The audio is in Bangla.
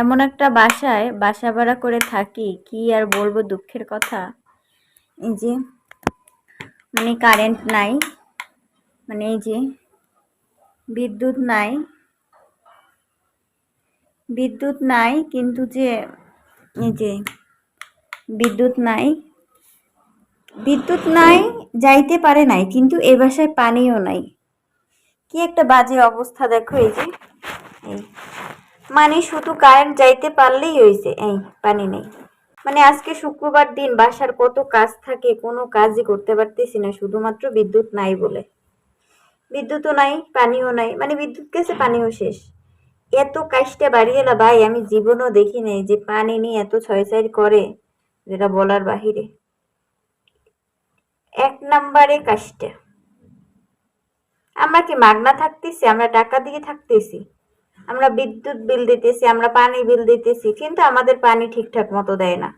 এমন একটা বাসায় বাসা ভাড়া করে থাকি, কি আর বলবো দুঃখের কথা। এই যে মানে কারেন্ট নাই, মানে এই যে বিদ্যুৎ নাই, বিদ্যুৎ নাই কিন্তু যে এই যে বিদ্যুৎ নাই, বিদ্যুৎ নাই, যাইতে পারে নাই, কিন্তু এ বাসায় পানিও নাই। কি একটা বাজে অবস্থা দেখো। এই যে এই মানে শুধু কারেন্ট যাইতে পারলেই হয়েছে, এই পানি নেই। মানে আজকে শুক্রবার দিন, বাসার কত কাজ থাকে, কোনো কাজই করতে পারতেছি না, শুধুমাত্র বিদ্যুৎ নাই বলে। বিদ্যুৎও নাই, পানিও নাই, মানে বিদ্যুৎ গেছে পানিও শেষ। এত কাজটা বাড়িয়ে এলা ভাই, আমি জীবনও দেখি নাই যে পানি নিয়ে এত ছয়ছাই করে, যেটা বলার বাহিরে। এক নাম্বারে কাজটা। আমরা কি মাগনা থাকতেছি? আমরা টাকা দিয়ে থাকতেছি, আমরা বিদ্যুৎ বিল দিতেছি, আমরা পানি বিল দিতেছি, কিন্তু আমাদের পানি ঠিকঠাক মতো দেয় না।